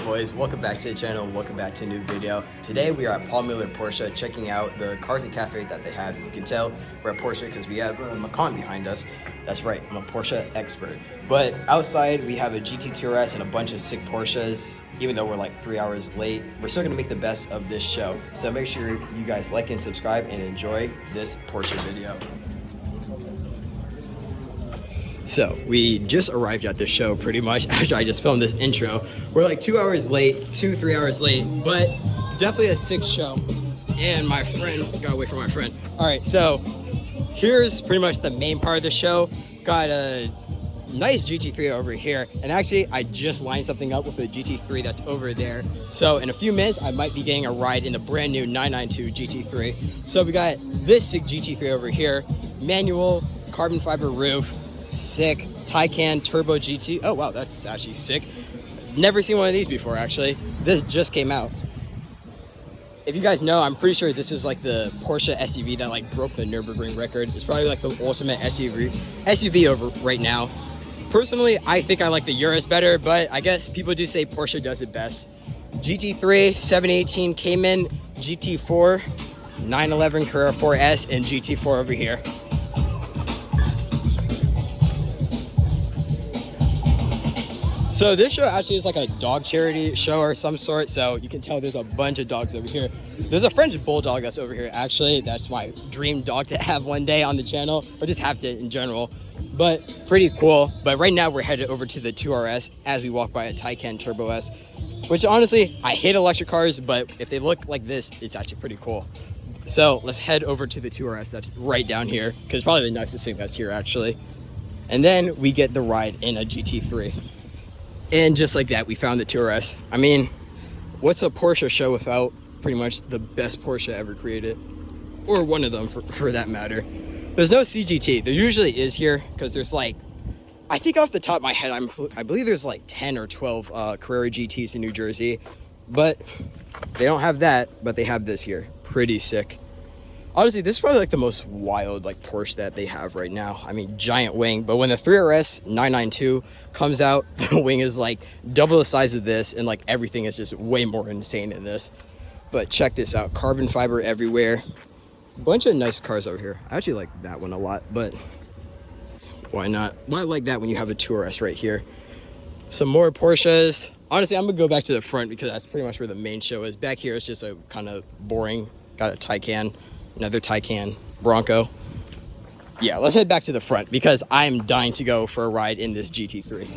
boys, welcome back to the channel, welcome back to a new video. Today we are at Paul Miller Porsche checking out the cars and cafe that they have. You can tell we're at Porsche because we have a Macan behind us. That's right, I'm a Porsche expert. But outside we have a GT3 RS and a bunch of sick Porsches. Even though we're like 3 hours late, we're still gonna make the best of this show. So make sure you guys like and subscribe and enjoy this Porsche video. So we just arrived at the show pretty much after I just filmed this intro. We're like 2 hours late, 3 hours late, but definitely a sick show. And my friend, got away from my friend. All right, so here's pretty much the main part of the show. Got a nice GT3 over here. And actually, I just lined something up with a GT3 that's over there. So in a few minutes, I might be getting a ride in the brand new 992 GT3. So we got this sick GT3 over here, manual, carbon fiber roof, sick Taycan Turbo GT. Oh wow, that's actually sick. Never seen one of these before actually. This just came out. If you guys know, I'm pretty sure this is like the Porsche SUV that like broke the Nürburgring record. It's probably like the ultimate SUV over right now. Personally, I think I like the Urus better, but I guess people do say Porsche does it best. GT3, 718 Cayman, GT4, 911 Carrera 4S, and GT4 over here. So this show actually is like a dog charity show or some sort, so you can tell there's a bunch of dogs over here. There's a French bulldog that's over here actually. That's my dream dog to have one day on the channel, or just have to in general. But pretty cool. But right now we're headed over to the 2RS as we walk by a Taycan Turbo S, which honestly, I hate electric cars, but if they look like this, it's actually pretty cool. So let's head over to the 2RS that's right down here, because it's probably the nicest thing that's here actually. And then we get the ride in a GT3. And just like that, we found the 2RS. I mean, what's a Porsche show without pretty much the best Porsche ever created? Or one of them, for that matter. There's no CGT. There usually is here, because there's like, I think off the top of my head, I believe there's like 10 or 12 Carrera GTs in New Jersey. But they don't have that, but they have this here. Pretty sick. Honestly, this is probably like the most wild like Porsche that they have right now. I mean, giant wing. But when the 3RS 992 comes out, the wing is like double the size of this, and like everything is just way more insane in this. But check this out, carbon fiber everywhere. Bunch of nice cars over here. I actually like that one a lot, but why not? Why like that when you have a 2RS right here? Some more Porsches. Honestly, I'm gonna go back to the front because that's pretty much where the main show is. Back here, it's just a kind of boring. Got a Taycan. Another Taycan Bronco. Yeah, let's head back to the front because I'm dying to go for a ride in this GT3.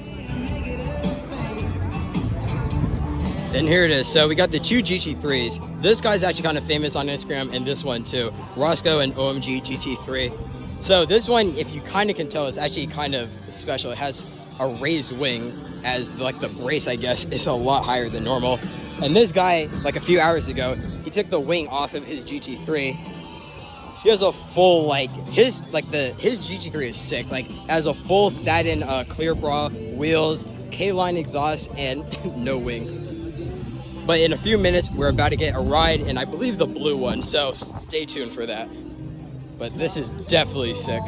And here it is. So we got the two GT3s. This guy's actually kind of famous on Instagram, and this one too. Roscoe and OMG GT3. So this one, if you kind of can tell, is actually kind of special. It has a raised wing, as like the brace, I guess, is a lot higher than normal. And this guy, like a few hours ago, he took the wing off of his GT3. He has a full, like, his GT3 is sick. Like, has a full satin clear bra, wheels, K-line exhaust, and no wing. But in a few minutes, we're about to get a ride in, I believe, the blue one. So stay tuned for that. But this is definitely sick.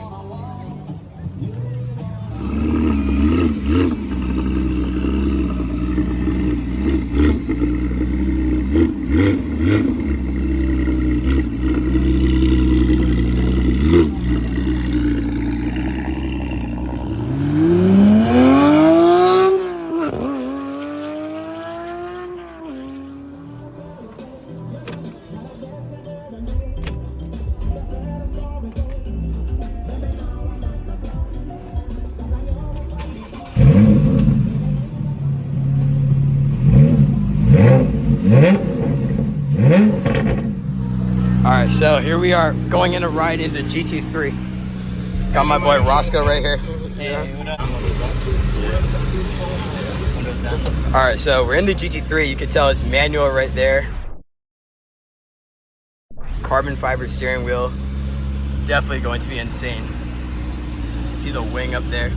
Alright, so here we are going in a ride in the GT3. Got my boy Roscoe right here. Alright, so we're in the GT3. You can tell it's manual right there. Carbon fiber steering wheel. Definitely going to be insane. See the wing up there.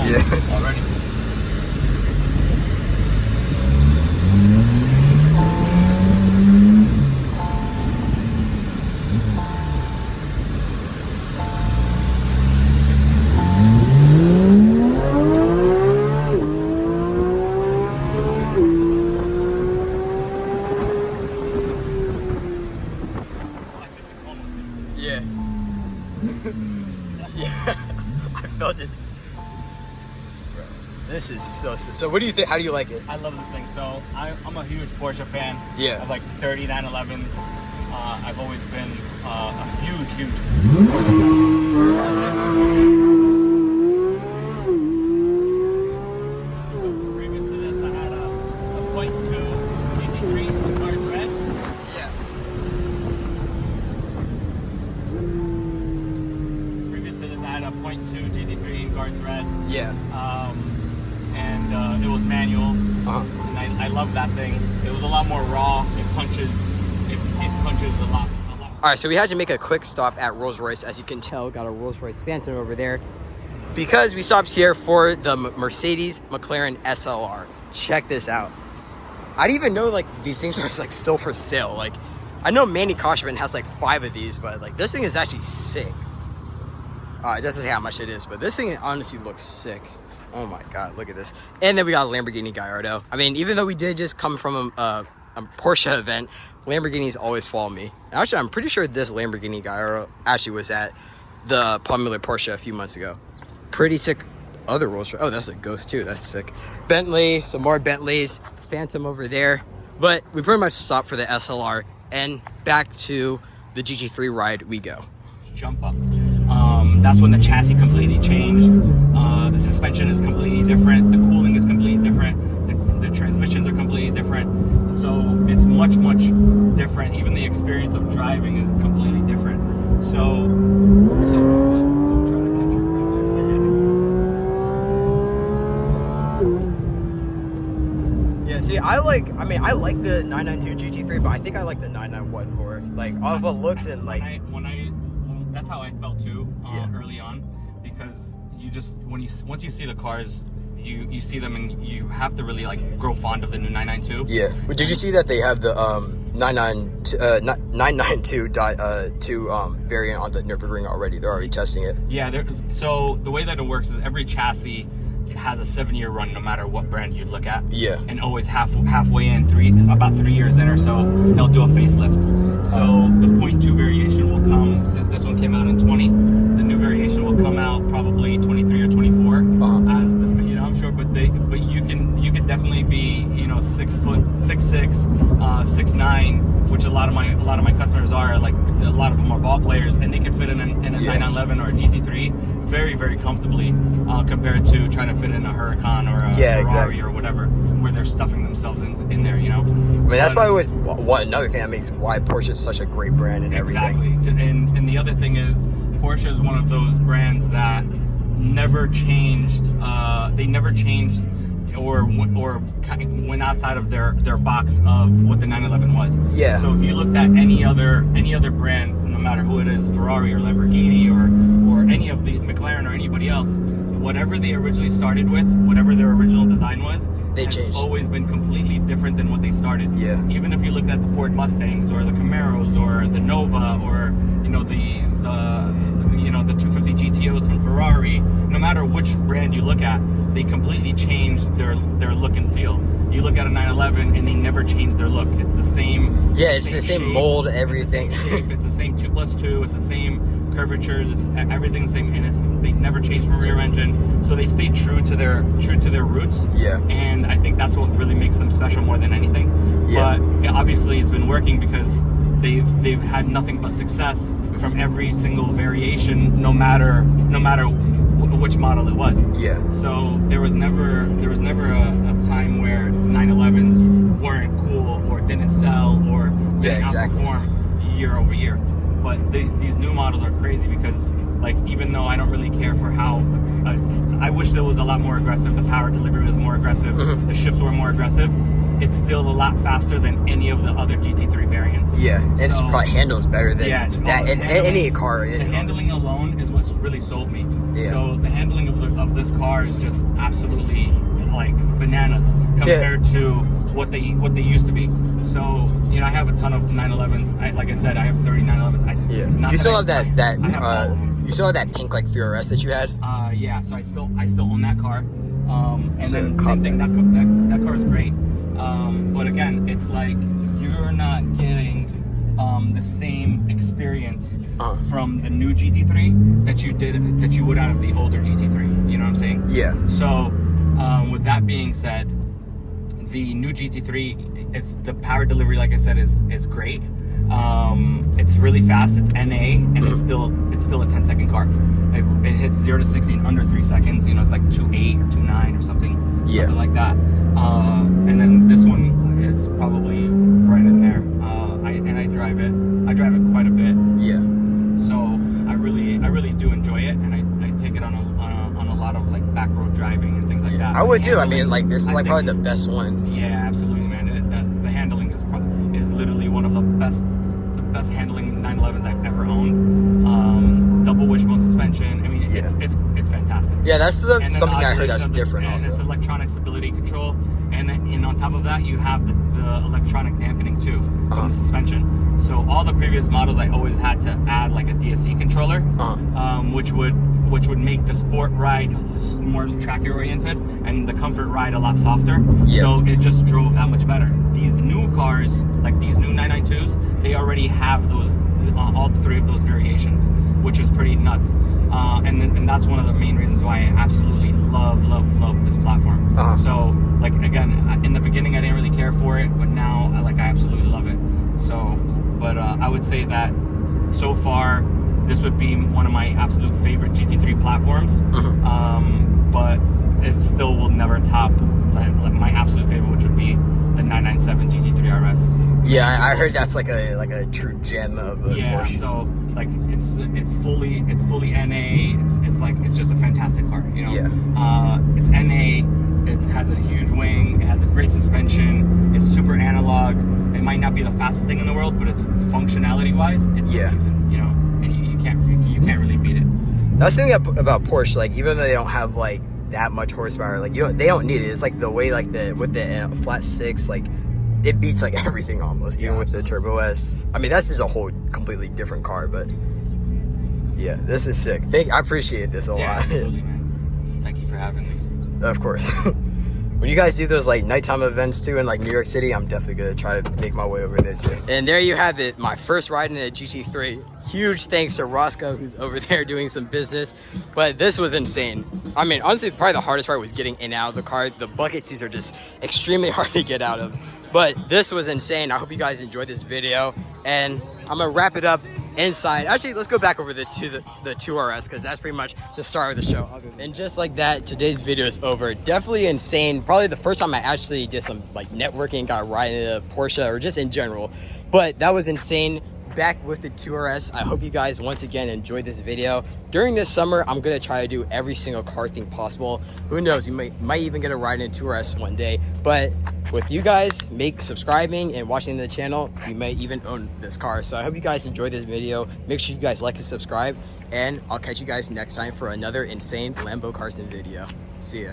Yeah. Already. Yeah, I felt it. Bro, this is so sick. So what do you think? How do you like it? I love this thing. So I'm a huge Porsche fan. Yeah. Of like 3911s. I've always been a huge. So previous to this, I had a .2 GT3 cars red. Yeah. Previous to this, I had a .2 GT3 in guards red. Yeah. And it was manual. And I love that thing. It was a lot more raw. It punches. It punches a lot. All right, so we had to make a quick stop at Rolls-Royce. As you can tell, got a Rolls-Royce Phantom over there because we stopped here for the Mercedes McLaren SLR. Check this out. I didn't even know like these things are like still for sale. Like, I know Manny Koshman has like 5 of these, but like this thing is actually sick. It doesn't say how much it is, but this thing honestly looks sick. Oh my God, look at this. And then we got a Lamborghini Gallardo. I mean, even though we did just come from a Porsche event, Lamborghinis always follow me. Actually, I'm pretty sure this Lamborghini Gallardo actually was at the Popular Porsche a few months ago. Pretty sick other Rolls Royce. Oh, that's a Ghost too. That's sick. Bentley, some more Bentleys. Phantom over there. But we pretty much stopped for the SLR and back to the GT3 ride we go. Jump up. That's when the chassis completely changed. The suspension is completely different. The cooling is completely different. The transmissions are completely different. So it's much different. Even the experience of driving is completely different. So I'm trying to catch your friend. Yeah, see, I like the 992 GT3, but I think I like the 991 more. Like, all of the looks and like... That's how I felt too early on, because you just once you see the cars, you see them and you have to really like grow fond of the new 992. Yeah. Did you see that they have the 992.2 variant on the Nürburgring already? They're already testing it. Yeah. So the way that it works is every chassis has a 7-year run, no matter what brand you look at. Yeah. And always halfway in, about 3 years in or so, they'll do a facelift. So the .2 variation will come, since this one came out in 20, the new variation will come out probably 23 or 24 as the, I'm sure, but you can definitely be 6 foot, 6'6", 6'9", which a lot of my customers are. Like, a lot of them are ball players, and they can fit in a 911 or a GT3 very, very comfortably, compared to trying to fit in a Huracan or a Ferrari or whatever, where they're stuffing themselves in there, I mean, that's probably what another thing that makes why Porsche is such a great brand and everything. Exactly. And the other thing is, Porsche is one of those brands that never changed. They never changed or went outside of their box of what the 911 was. Yeah. So if you looked at any other brand, no matter who it is, Ferrari or Lamborghini or any of the McLaren or anybody else, whatever they originally started with, whatever their original design was, they changed. Always been completely different than what they started. Yeah. Even if you looked at the Ford Mustangs or the Camaros or the Nova or the 250 GTOs from Ferrari, no matter which brand you look at, they completely changed their look and feel. You look at a 911 and they never changed their look. It's the same. Yeah, it's the same mold, everything. It's the same 2+2. It's the same curvatures. It's everything's the same, and they never changed from rear engine. So they stayed true to their roots. Yeah. And I think that's what really makes them special more than anything. Yeah. But obviously it's been working because they've had nothing but success from every single variation, no matter which model it was. Yeah. So there was never a time where 911s weren't cool or didn't sell or didn't outperform year over year. But these new models are crazy because, like, even though I don't really care for how, I wish it was a lot more aggressive. The power delivery was more aggressive. The shifts were more aggressive. It's still a lot faster than any of the other GT3 variants. Yeah, and it probably handles better than that in any car. The handling alone is what's really sold me. Yeah. So the handling of this car is just absolutely like bananas compared to what they used to be. So I have a ton of 911s. Like I said, I have 30 911s. You still have that you still have that pink like Fiorese that you had? Yeah. So I still own that car. And then same thing. That car is great. But again, it's like you're not getting the same experience from the new GT3 that you would out of the older GT3. You know what I'm saying? Yeah. So, with that being said, the new GT3, it's the power delivery, like I said, is great. It's really fast. It's NA, and it's still a 10-second car. It hits 0 to 60 in under 3 seconds. You know, it's like 2.8 or 2.9 or something, something like that. And then this one, it's probably right in there. I drive it. I drive it quite a bit. Yeah. So I really do enjoy it, and I take it on a lot of like back road driving and things like that. I would too. I mean, like this is like probably the best one. Yeah, absolutely, man. The handling is literally one of the best handling 911s I've ever owned. Double wishbone suspension. I mean, it's fantastic. Yeah, that's something I heard that's different and also. It's electronic stability control, and on top of that, you have the electronic dampening too from the suspension. So all the previous models, I always had to add like a DSC controller, which would make the sport ride more tracker oriented and the comfort ride a lot softer. Yeah. So it just drove that much better. These new cars, like these new 992s, they already have those all three of those variations, which is pretty nuts. And that's one of the main reasons why I absolutely love this platform. So like again, in the beginning I didn't really care for it, but now I absolutely love it. So, but I would say that so far this would be one of my absolute favorite GT3 platforms. But it still will never top my absolute favorite, which would be the 997 GT3 RS. Yeah, I heard that's like a true gem of a Porsche. So like it's fully NA. It's just a fantastic car, you know. Yeah. It's NA. It has a huge wing. It has a great suspension. It's super analog. It might not be the fastest thing in the world, but it's functionality wise, it's amazing, you know. And you can't really beat it. That's the thing about Porsche. Like even though they don't have like that much horsepower, like they don't need it. It's like the way like with the flat six, like it beats like everything almost, even with the Turbo S. I mean, that's just a whole completely different car, but yeah, this is sick. I appreciate this a lot. Absolutely, man. Thank you for having me. Of course. When you guys do those like nighttime events too in like New York City, I'm definitely gonna try to make my way over there too. And there you have it, my first ride in a GT3. Huge thanks to Roscoe, who's over there doing some business. But this was insane. I mean, honestly, probably the hardest part was getting in and out of the car. The bucket seats are just extremely hard to get out of. But this was insane. I hope you guys enjoyed this video. And I'm gonna wrap it up inside. Actually, let's go back over the 2RS because that's pretty much the start of the show. And just like that, today's video is over. Definitely insane. Probably the first time I actually did some like networking, got a ride in a Porsche or just in general. But that was insane. Back with the 2RS. I hope you guys once again enjoyed this video. During this summer, I'm gonna try to do every single car thing possible. Who knows, you might even get a ride in a 2RS one day. But with you guys subscribing and watching the channel, you may even own this car. So I hope you guys enjoyed this video. Make sure you guys like and subscribe, and I'll catch you guys next time for another insane Lambo Carson video. See ya.